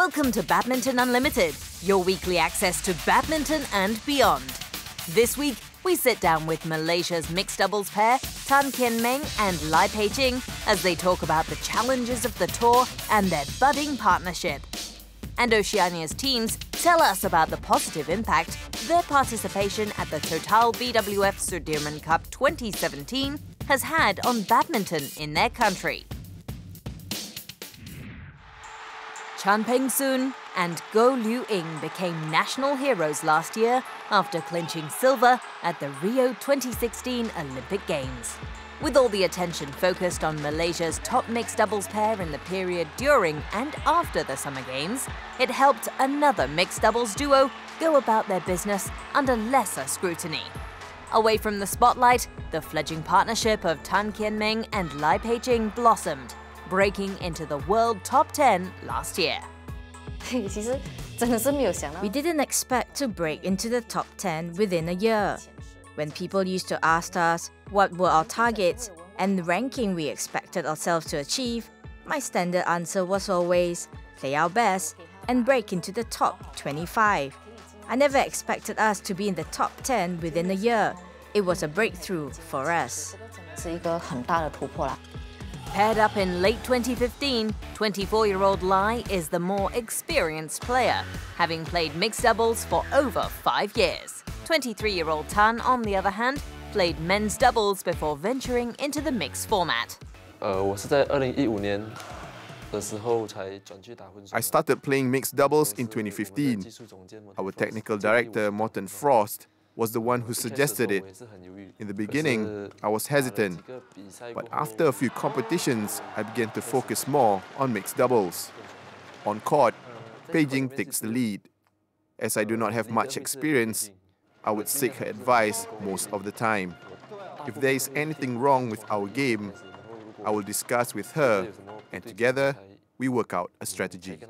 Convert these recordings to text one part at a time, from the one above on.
Welcome to Badminton Unlimited, your weekly access to badminton and beyond. This week, we sit down with Malaysia's mixed doubles pair, Tan Kian Meng and Lai Peiqing, as they talk about the challenges of the tour and their budding partnership. And Oceania's teams tell us about the positive impact their participation at the Total BWF Sudirman Cup 2017 has had on badminton in their country. Chan Peng-soon and Goh Liu-ying became national heroes last year after clinching silver at the Rio 2016 Olympic Games. With all the attention focused on Malaysia's top mixed doubles pair in the period during and after the Summer Games, it helped another mixed doubles duo go about their business under lesser scrutiny. Away from the spotlight, the fledgling partnership of Tan Kian Meng and Lai Peiqing blossomed, breaking into the world top 10 last year. We didn't expect to break into the top 10 within a year. When people used to ask us what were our targets and the ranking we expected ourselves to achieve, my standard answer was always play our best and break into the top 25. I never expected us to be in the top 10 within a year. It was a breakthrough for us. Paired up in late 2015, 24-year-old Lai is the more experienced player, having played mixed doubles for over 5 years. 23-year-old Tan, on the other hand, played men's doubles before venturing into the mixed format. I started playing mixed doubles in 2015. Our technical director, Morten Frost, was the one who suggested it. In the beginning, I was hesitant, but after a few competitions, I began to focus more on mixed doubles. On court, Peiqing takes the lead. As I do not have much experience, I would seek her advice most of the time. If there is anything wrong with our game, I will discuss with her, and together, we work out a strategy.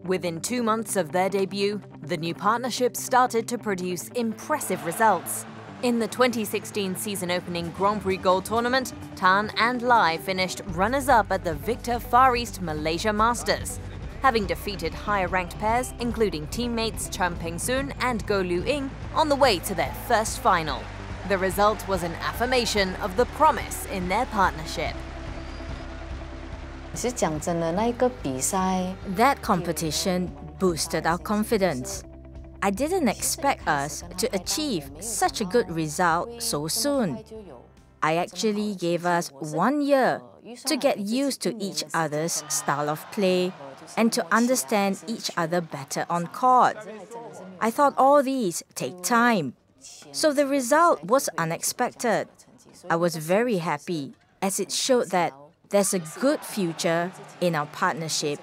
Within 2 months of their debut, the new partnership started to produce impressive results. In the 2016 season-opening Grand Prix Gold Tournament, Tan and Lai finished runners-up at the Victor Far East Malaysia Masters, having defeated higher-ranked pairs, including teammates Chan Peng-soon and Goh Liu-ying, on the way to their first final. The result was an affirmation of the promise in their partnership. That competition boosted our confidence. I didn't expect us to achieve such a good result so soon. I actually gave us 1 year to get used to each other's style of play and to understand each other better on court. I thought all these take time. So the result was unexpected. I was very happy as it showed that there's a good future in our partnership.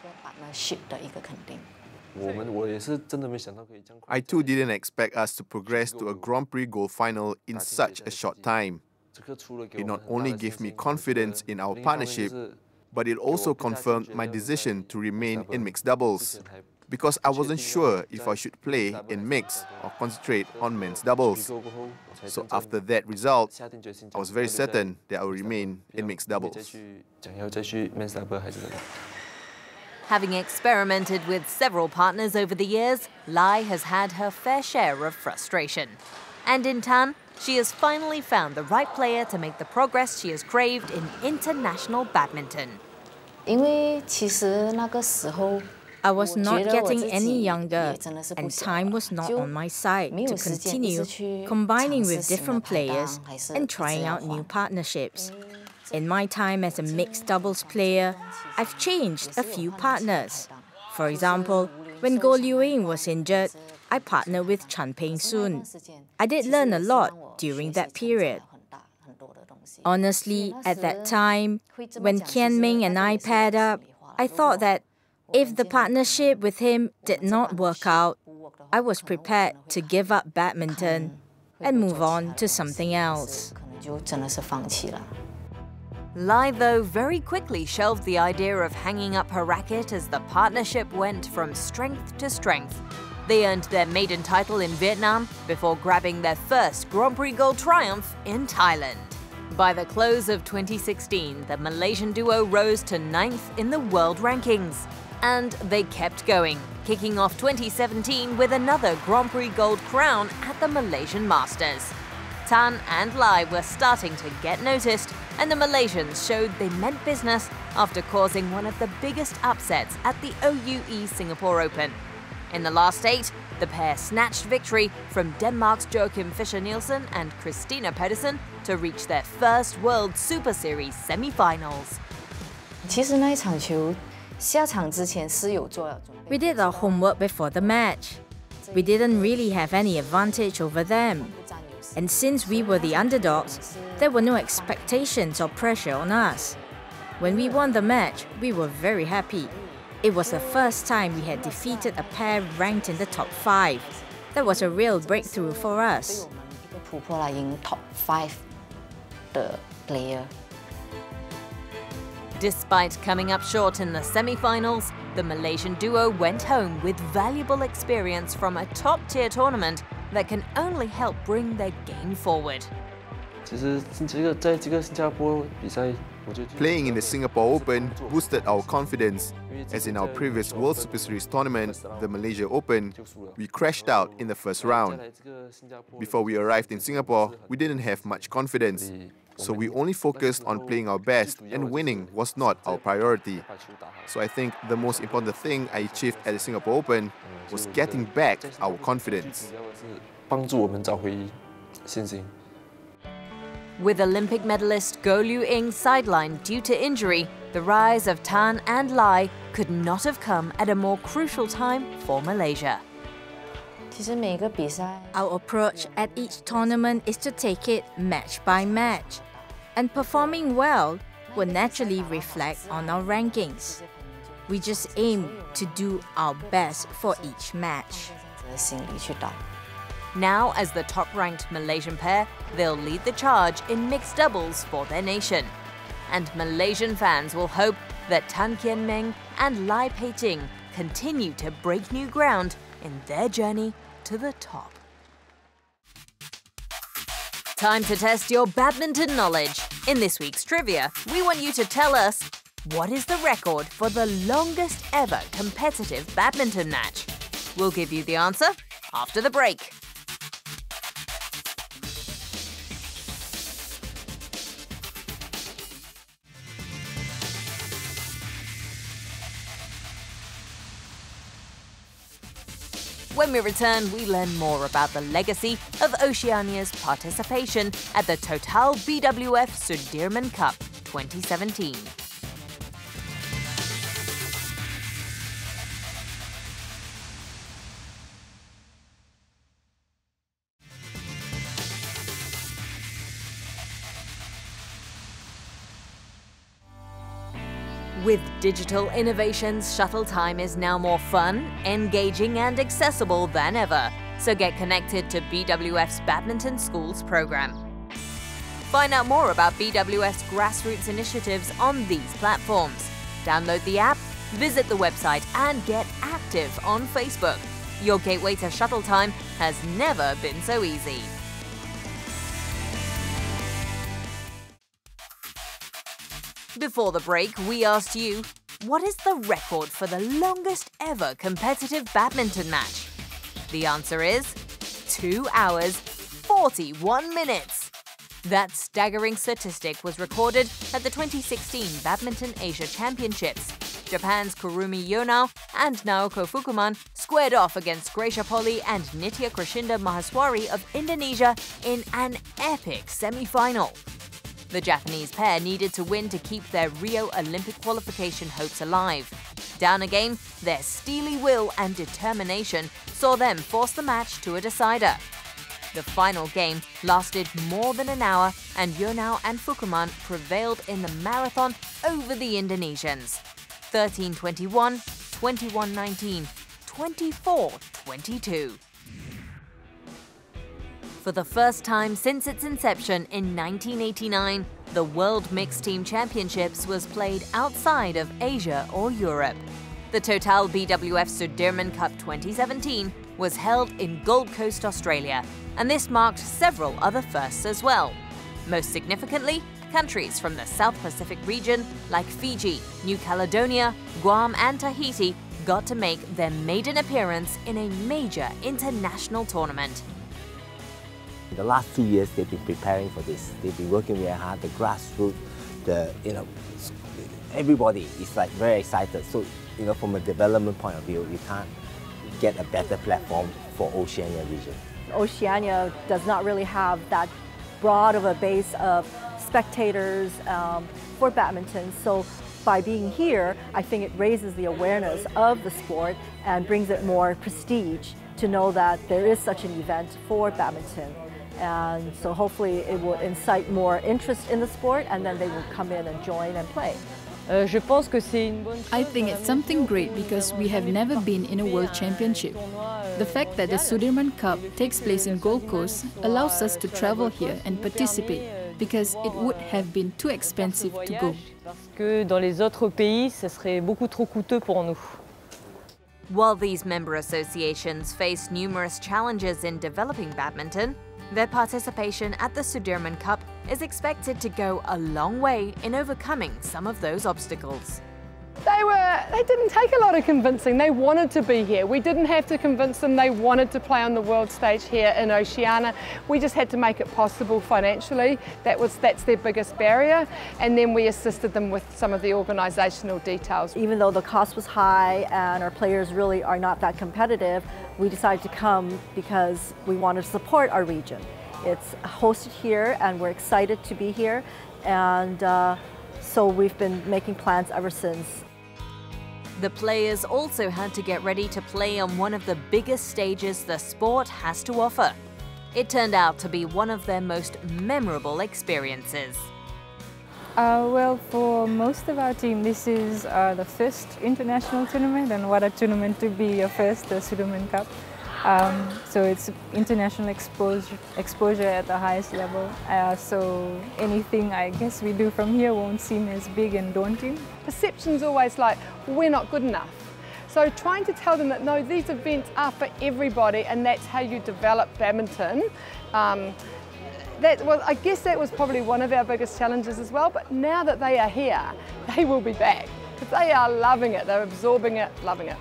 I too didn't expect us to progress to a Grand Prix Gold final in such a short time. It not only gave me confidence in our partnership, but it also confirmed my decision to remain in mixed doubles, because I wasn't sure if I should play in mixed or concentrate on men's doubles. So after that result, I was very certain that I would remain in mixed doubles. Having experimented with several partners over the years, Lai has had her fair share of frustration. And in Tan, she has finally found the right player to make the progress she has craved in international badminton. I was not getting any younger, and time was not on my side to continue combining with different players and trying out new partnerships. In my time as a mixed doubles player, I've changed a few partners. For example, when Goh Liu-ying was injured, I partnered with Chan Peng-soon. I did learn a lot during that period. Honestly, at that time, when Kian Meng and I paired up, I thought that if the partnership with him did not work out, I was prepared to give up badminton and move on to something else. Lai, though, very quickly shelved the idea of hanging up her racket as the partnership went from strength to strength. They earned their maiden title in Vietnam before grabbing their first Grand Prix Gold triumph in Thailand. By the close of 2016, the Malaysian duo rose to 9th in the world rankings. And they kept going, kicking off 2017 with another Grand Prix Gold crown at the Malaysian Masters. Tan and Lai were starting to get noticed, and the Malaysians showed they meant business after causing one of the biggest upsets at the OUE Singapore Open. In the last 8, the pair snatched victory from Denmark's Joachim Fischer-Nielsen and Christina Pedersen to reach their first World Super Series semi-finals. We did our homework before the match. We didn't really have any advantage over them. And since we were the underdogs, there were no expectations or pressure on us. When we won the match, we were very happy. It was the first time we had defeated a pair ranked in the top 5. That was a real breakthrough for us. Despite coming up short in the semi-finals, the Malaysian duo went home with valuable experience from a top-tier tournament that can only help bring their game forward. Playing in the Singapore Open boosted our confidence, as in our previous World Super Series tournament, the Malaysia Open, we crashed out in the first round. Before we arrived in Singapore, we didn't have much confidence, so we only focused on playing our best, and winning was not our priority. So I think the most important thing I achieved at the Singapore Open was getting back our confidence. With Olympic medalist Goh Liu Ying sidelined due to injury, the rise of Tan and Lai could not have come at a more crucial time for Malaysia. Our approach at each tournament is to take it match by match, and performing well will naturally reflect on our rankings. We just aim to do our best for each match. Now, as the top-ranked Malaysian pair, they'll lead the charge in mixed doubles for their nation. And Malaysian fans will hope that Tan Kian Meng and Lai Peiting continue to break new ground in their journey to the top. Time to test your badminton knowledge. In this week's trivia, we want you to tell us, what is the record for the longest ever competitive badminton match? We'll give you the answer after the break. When we return, we learn more about the legacy of Oceania's participation at the Total BWF Sudirman Cup 2017. With digital innovations, shuttle time is now more fun, engaging and accessible than ever. So get connected to BWF's Badminton Schools program. Find out more about BWF's grassroots initiatives on these platforms. Download the app, visit the website and get active on Facebook. Your gateway to shuttle time has never been so easy. Before the break, we asked you, what is the record for the longest ever competitive badminton match? The answer is 2 hours, 41 minutes. That staggering statistic was recorded at the 2016 Badminton Asia Championships. Japan's Kurumi Yonao and Naoko Fukuman squared off against Gracia Poli and Nitya Krishinda Maheswari of Indonesia in an epic semi-final. The Japanese pair needed to win to keep their Rio Olympic qualification hopes alive. Down a game, their steely will and determination saw them force the match to a decider. The final game lasted more than an hour, and Yonao and Fukuman prevailed in the marathon over the Indonesians. 13-21, 21-19, 24-22. For the first time since its inception in 1989, the World Mixed Team Championships was played outside of Asia or Europe. The Total BWF Sudirman Cup 2017 was held in Gold Coast, Australia, and this marked several other firsts as well. Most significantly, countries from the South Pacific region like Fiji, New Caledonia, Guam and Tahiti got to make their maiden appearance in a major international tournament. In the last 2 years, they've been preparing for this. They've been working very hard, the grassroots, everybody is like very excited. So, from a development point of view, you can't get a better platform for Oceania region. Oceania does not really have that broad of a base of spectators for badminton. So by being here, I think it raises the awareness of the sport and brings it more prestige to know that there is such an event for badminton. And so hopefully it will incite more interest in the sport, and then they will come in and join and play. I think it's something great because we have never been in a World Championship. The fact that the Sudirman Cup takes place in Gold Coast allows us to travel here and participate, because it would have been too expensive to go. While these member associations face numerous challenges in developing badminton, their participation at the Sudirman Cup is expected to go a long way in overcoming some of those obstacles. They didn't take a lot of convincing. They wanted to be here. We didn't have to convince them. They wanted to play on the world stage here in Oceania. We just had to make it possible financially. That's their biggest barrier. And then we assisted them with some of the organisational details. Even though the cost was high and our players really are not that competitive, we decided to come because we wanted to support our region. It's hosted here and we're excited to be here. And so we've been making plans ever since. The players also had to get ready to play on one of the biggest stages the sport has to offer. It turned out to be one of their most memorable experiences. Well, for most of our team, this is the first international tournament, and what a tournament to be your first, the Sudirman Cup. So it's international exposure at the highest level. So anything I guess we do from here won't seem as big and daunting. Perception's always like, we're not good enough. So trying to tell them that no, these events are for everybody and that's how you develop badminton. I guess that was probably one of our biggest challenges as well, but now that they are here, they will be back. Because they are loving it, they're absorbing it, loving it.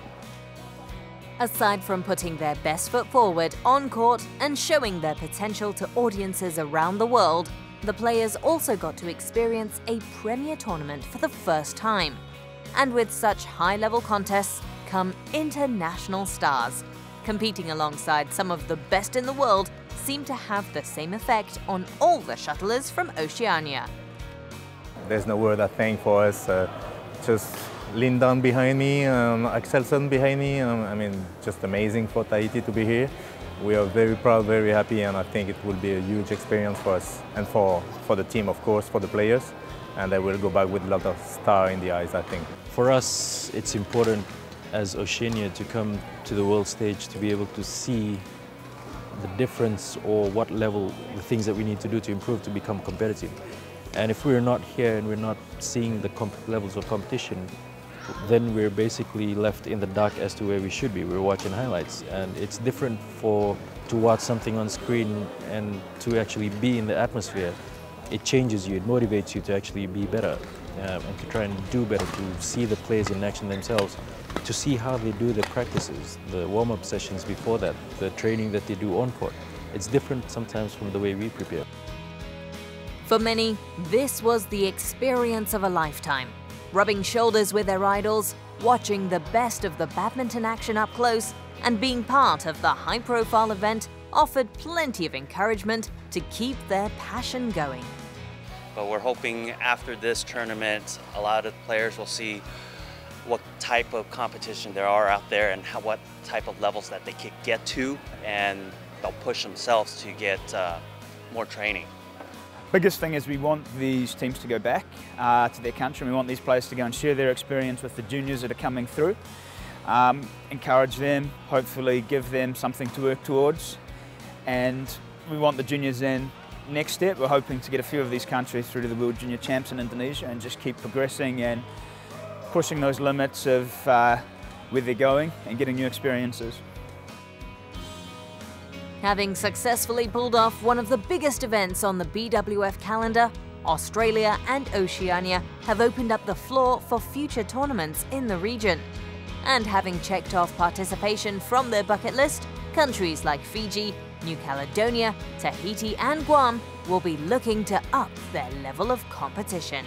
Aside from putting their best foot forward on court and showing their potential to audiences around the world, the players also got to experience a premier tournament for the first time. And with such high-level contests come international stars. Competing alongside some of the best in the world seemed to have the same effect on all the shuttlers from Oceania. There's no word I thank for us. Just Lindan behind me, Axelsen behind me. I mean, just amazing for Tahiti to be here. We are very proud, very happy, and I think it will be a huge experience for us and for the team, of course, for the players. And they will go back with a lot of star in the eyes, I think. For us, it's important as Oceania to come to the world stage to be able to see the difference or what level, the things that we need to do to improve to become competitive. And if we're not here and we're not seeing the levels of competition, then we're basically left in the dark as to where we should be. We're watching highlights, and it's different to watch something on screen and to actually be in the atmosphere. It changes you, it motivates you to actually be better and to try and do better, to see the players in action themselves, to see how they do the practices, the warm-up sessions before that, the training that they do on court. It's different sometimes from the way we prepare. For many, this was the experience of a lifetime. Rubbing shoulders with their idols, watching the best of the badminton action up close, and being part of the high-profile event offered plenty of encouragement to keep their passion going. But we're hoping after this tournament, a lot of players will see what type of competition there are out there and what type of levels that they could get to, and they'll push themselves to get more training. Biggest thing is we want these teams to go back to their country. We want these players to go and share their experience with the juniors that are coming through. Encourage them, hopefully give them something to work towards. And we want the juniors in. Next step, we're hoping to get a few of these countries through to the World Junior Champs in Indonesia and just keep progressing and pushing those limits of where they're going and getting new experiences. Having successfully pulled off one of the biggest events on the BWF calendar, Australia and Oceania have opened up the floor for future tournaments in the region. And having checked off participation from their bucket list, countries like Fiji, New Caledonia, Tahiti and Guam will be looking to up their level of competition.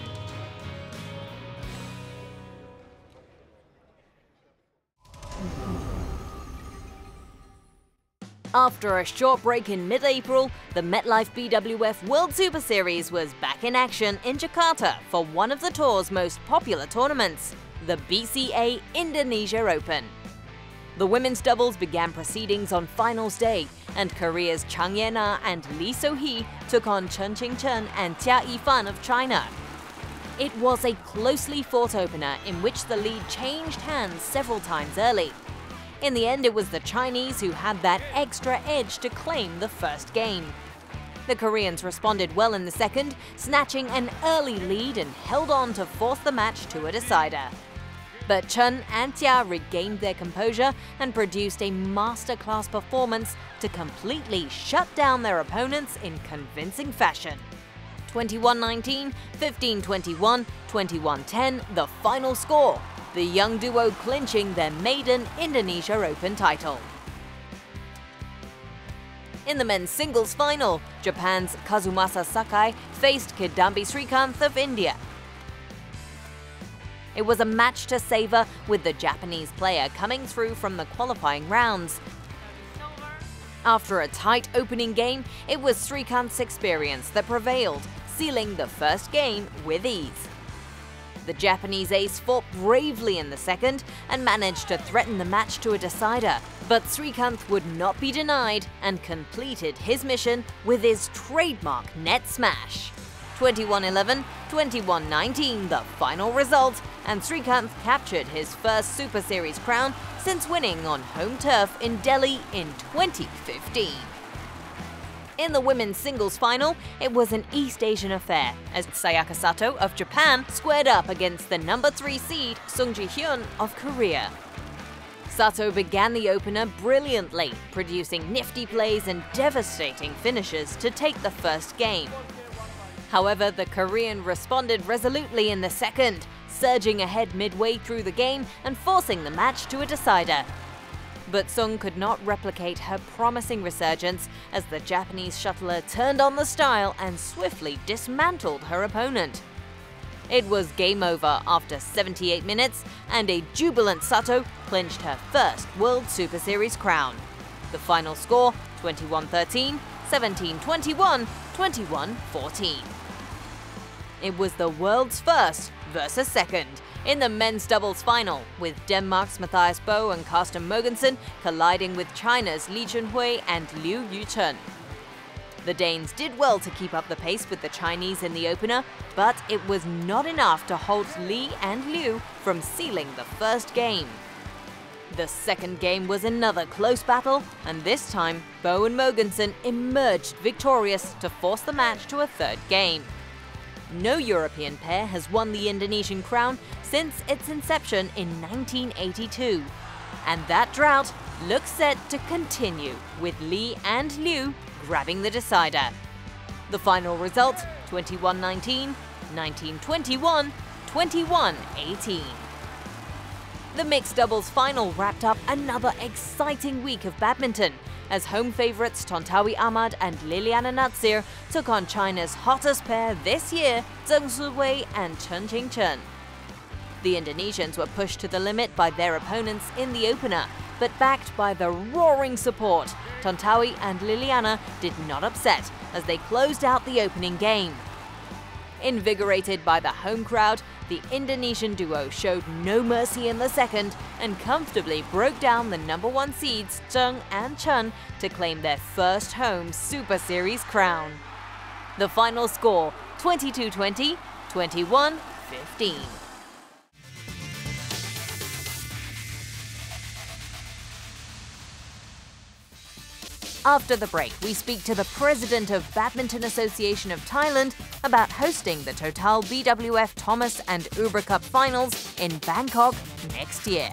After a short break in mid-April, the MetLife BWF World Super Series was back in action in Jakarta for one of the tour's most popular tournaments, the BCA Indonesia Open. The women's doubles began proceedings on finals day, and Korea's Chang Ye-na and Lee So-hee took on Chen Qingchen and Jia Yifan of China. It was a closely fought opener in which the lead changed hands several times early. In the end, it was the Chinese who had that extra edge to claim the first game. The Koreans responded well in the second, snatching an early lead and held on to force the match to a decider. But Chen and Jia regained their composure and produced a masterclass performance to completely shut down their opponents in convincing fashion. 21-19, 15-21, 21-10, the final score, the young duo clinching their maiden Indonesia Open title. In the men's singles final, Japan's Kazumasa Sakai faced Kidambi Srikanth of India. It was a match to savor, with the Japanese player coming through from the qualifying rounds. After a tight opening game, it was Srikanth's experience that prevailed, sealing the first game with ease. The Japanese ace fought bravely in the second and managed to threaten the match to a decider, but Srikanth would not be denied and completed his mission with his trademark net smash. 21-11, 21-19 the final result, and Srikanth captured his first Super Series crown since winning on home turf in Delhi in 2015. In the women's singles final, it was an East Asian affair, as Sayaka Sato of Japan squared up against the number 3 seed Sung Ji-hyun of Korea. Sato began the opener brilliantly, producing nifty plays and devastating finishes to take the first game. However, the Korean responded resolutely in the second, surging ahead midway through the game and forcing the match to a decider. But Sung could not replicate her promising resurgence as the Japanese shuttler turned on the style and swiftly dismantled her opponent. It was game over after 78 minutes, and a jubilant Sato clinched her first World Super Series crown. The final score, 21-13, 17-21, 21-14. It was the world's first versus second in the men's doubles final, with Denmark's Mathias Bo and Carsten Mogensen colliding with China's Li Chunhui and Liu Yuchen. The Danes did well to keep up the pace with the Chinese in the opener, but it was not enough to hold Li and Liu from sealing the first game. The second game was another close battle, and this time Bo and Mogensen emerged victorious to force the match to a third game. No European pair has won the Indonesian crown since its inception in 1982. And that drought looks set to continue, with Li and Liu grabbing the decider. The final result, 21-19, 19-21, 21-18. The mixed doubles final wrapped up another exciting week of badminton, as home favourites Tontawi Ahmad and Liliana Natsir took on China's hottest pair this year, Zheng Siwei and Chen Qingchen. The Indonesians were pushed to the limit by their opponents in the opener, but backed by the roaring support, Tontawi and Liliana did not upset as they closed out the opening game. Invigorated by the home crowd, the Indonesian duo showed no mercy in the second and comfortably broke down the number 1 seeds Zheng and Chen to claim their first home Super Series crown. The final score, 22-20, 21-15. After the break, we speak to the president of Badminton Association of Thailand about hosting the Total BWF Thomas and Uber Cup finals in Bangkok next year.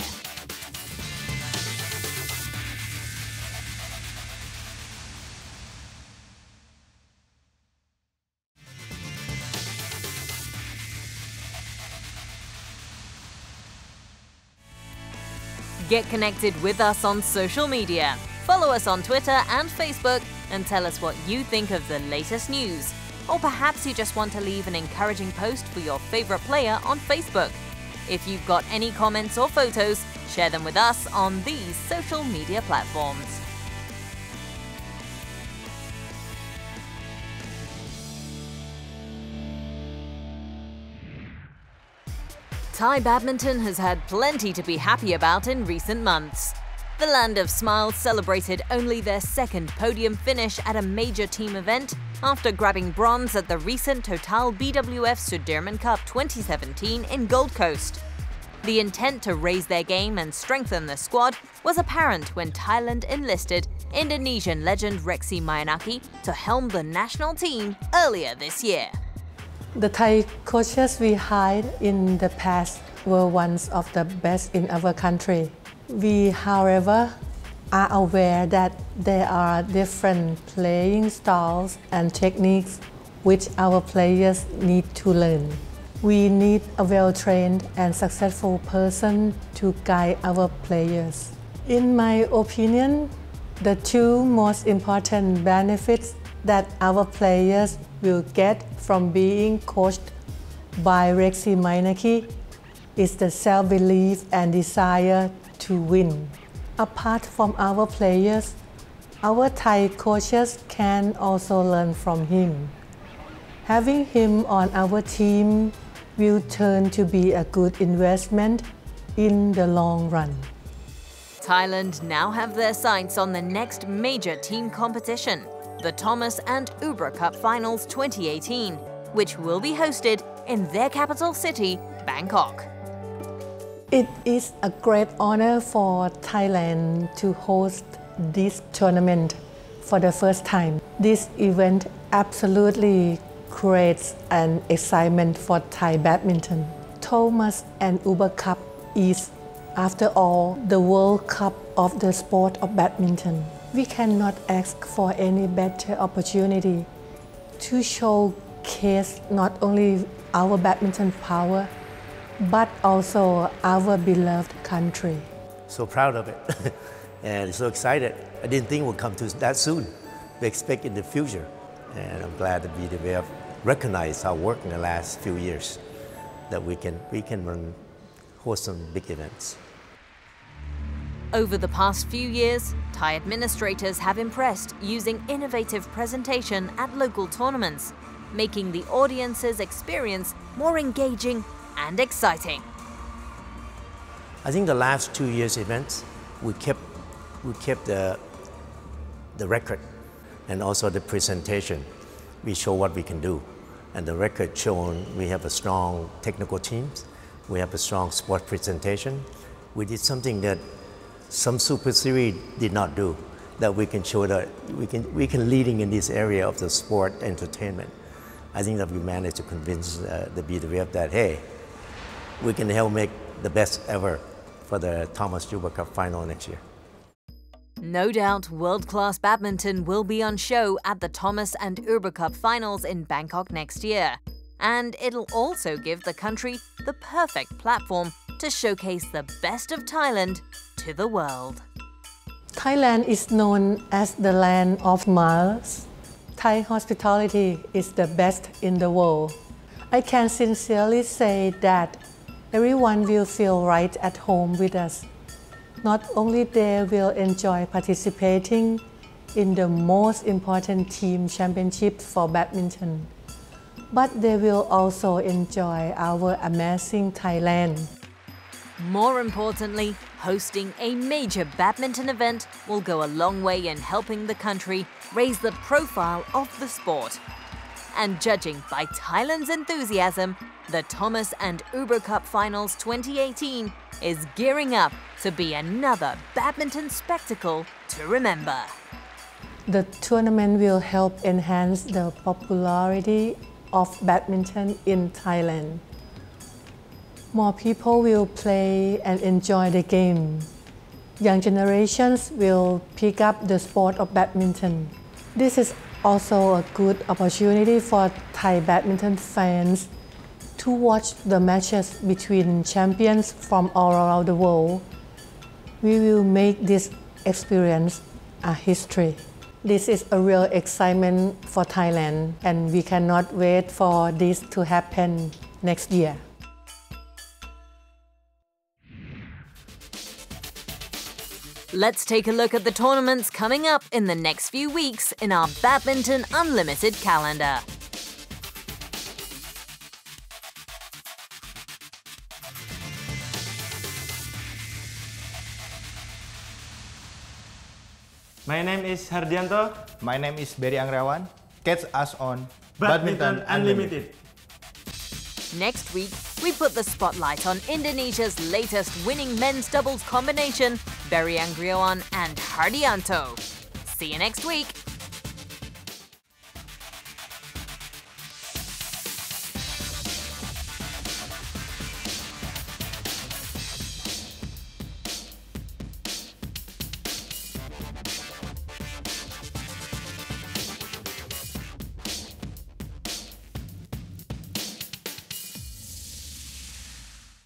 Get connected with us on social media. Follow us on Twitter and Facebook and tell us what you think of the latest news. Or perhaps you just want to leave an encouraging post for your favorite player on Facebook. If you've got any comments or photos, share them with us on these social media platforms. Thai badminton has had plenty to be happy about in recent months. The Land of Smiles celebrated only their second podium finish at a major team event after grabbing bronze at the recent Total BWF Sudirman Cup 2017 in Gold Coast. The intent to raise their game and strengthen the squad was apparent when Thailand enlisted Indonesian legend Rexy Mainaki to helm the national team earlier this year. The Thai coaches we hired in the past were ones of the best in our country. We, however, are aware that there are different playing styles and techniques which our players need to learn. We need a well-trained and successful person to guide our players. In my opinion, the two most important benefits that our players will get from being coached by Rexy Mainaki is the self-belief and desire to win. Apart from our players, our Thai coaches can also learn from him. Having him on our team will turn to be a good investment in the long run. Thailand now have their sights on the next major team competition, the Thomas and Ubra Cup Finals 2018, which will be hosted in their capital city, Bangkok. It is a great honor for Thailand to host this tournament for the first time. This event absolutely creates an excitement for Thai badminton. Thomas and Ubra Cup is, after all, the World Cup of the sport of badminton. We cannot ask for any better opportunity to showcase not only our badminton power, but also our beloved country. So proud of it and so excited. I didn't think it would come to that soon. We expect in the future, and I'm glad that we have recognized our work in the last few years, that we can host some big events. Over the past few years, Thai administrators have impressed using innovative presentation at local tournaments, making the audience's experience more engaging and exciting. I think the last 2 years' events, we kept the record and also the presentation. We show what we can do, and the record shown we have a strong technical teams, we have a strong sport presentation. We did something that some Super Series did not do, that we can show that we can leading in this area of the sport entertainment. I think that we managed to convince the BWF that, hey, we can help make the best ever for the Thomas Ubra Cup final next year. No doubt world-class badminton will be on show at the Thomas and Ubra Cup finals in Bangkok next year. And it'll also give the country the perfect platform to showcase the best of Thailand to the world. Thailand is known as the land of smiles. Thai hospitality is the best in the world. I can sincerely say that everyone will feel right at home with us. Not only they will enjoy participating in the most important team championship for badminton, but they will also enjoy our amazing Thailand. More importantly, hosting a major badminton event will go a long way in helping the country raise the profile of the sport. And judging by Thailand's enthusiasm, the Thomas and Ubra Cup Finals 2018 is gearing up to be another badminton spectacle to remember. The tournament will help enhance the popularity of badminton in Thailand. More people will play and enjoy the game. Young generations will pick up the sport of badminton. This is also a good opportunity for Thai badminton fans to watch the matches between champions from all around the world. We will make this experience a history. This is a real excitement for Thailand, and we cannot wait for this to happen next year. Let's take a look at the tournaments coming up in the next few weeks in our Badminton Unlimited calendar. My name is Hardianto. My name is Berry Anggrawan. Catch us on Badminton Unlimited. Next week, we put the spotlight on Indonesia's latest winning men's doubles combination, Berry Anggrawan and Hardianto. See you next week.